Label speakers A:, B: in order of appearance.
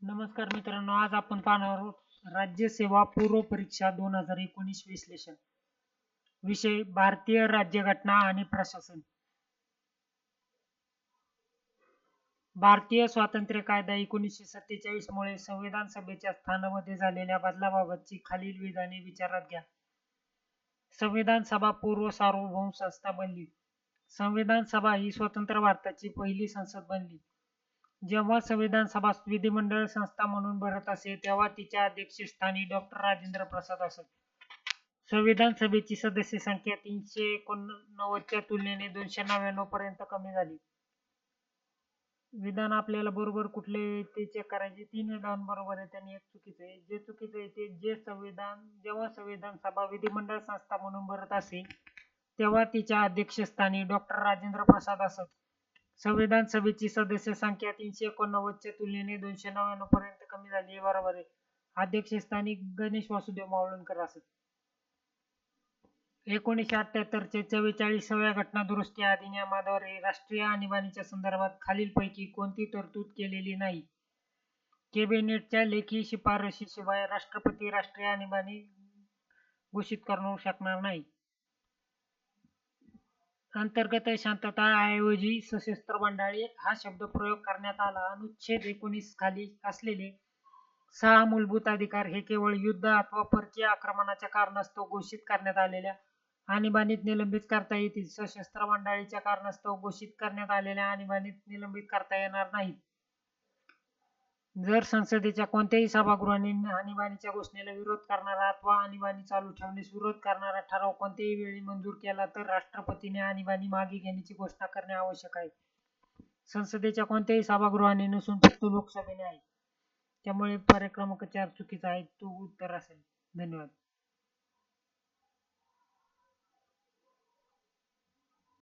A: नमस्कार मित्रांनो, आज आपण पाहणार आहोत राज्यसेवा पूर्व परीक्षा 2019 विश्लेषण. विषय भारतीय राज्यघटना आणि प्रशासन. भारतीय स्वातंत्र्य कायदा 1947 मुळे संविधान सभेच्या स्थानामध्ये झालेल्या बदलाबाबतची खालील विधाने विचारात घ्या. संविधान सभा पूर्व सार्वभौम संस्था बनली. संविधान सभा ही स्वतंत्र भारताची पहिली संसद बनली. जेव्हा संविधान सभा विधिमंडळ संस्था म्हणून भरत असे तेव्हा तिच्या अध्यक्षस्थानी डॉक्टर राजेंद्र प्रसाद असत. संविधान सभेची सदस्य संख्या 389 च्या तुलनेने 299 पर्यंत कमी झाली. विधान आपल्याला बरोबर कुठले ते चेक करायचे. 3 विधान बरोबर आहे आणि एक चुकीचं आहे. जे चुकीचं आहे ते जेव्हा संविधान सभा विधिमंडळ संस्था म्हणून भरत असे तेव्हा तिच्या अध्यक्षस्थानी डॉक्टर राजेंद्र प्रसाद असत. संविधान सभेची सदस्य संख्या 389 च्या तुलनेने 299 पर्यंत कमी झाली हे बरोबर आहे. अध्यक्षस्थानी गणेश वासुदेव मावळणकर असत. 1978 च्या 44व्या घटना दुरुस्ती अधिनियमाद्वारे राष्ट्रीय आणीबाणीच्या संदर्भात खालीलपैकी कोणती तरतूद केलेली नाही. कॅबिनेटच्या लेखी शिफारशीशिवाय राष्ट्रपती राष्ट्रीय आणीबाणी घोषित करू शकणार नाही. अंतर्गत शांतता ऐवजी सशस्त्र मंडळी हा शब्द प्रयोग करण्यात आला. अनुच्छेद 19 खाली असलेले 6 मूलभूत अधिकार हे केवळ युद्ध अथवा परकीय आक्रमणाच्या कारणास्तव घोषित करण्यात आलेल्या आणीबाणीत निलंबित करता येतील. सशस्त्र मंडळीच्या कारणास्तव घोषित करण्यात आलेल्या आणीबाणीत निलंबित करता येणार नाहीत. जर संसदेच्या कोणत्याही सभागृहाने आणीबाणीच्या घोषणेला विरोध करणारा अथवा आणीबाणी चालू ठेवण्यास विरोध करणारा ठराव कोणत्याही वेळी मंजूर केला तर राष्ट्रपतीने आणीबाणी मागे घेण्याची घोषणा करणे आवश्यक आहे. संसदेच्या कोणत्याही सभागृहाने नसून फक्त लोकसभेने आहे. त्यामुळे पर्याय क्रमांक 4 चुकीचा आहे. तो उत्तर असेल. धन्यवाद.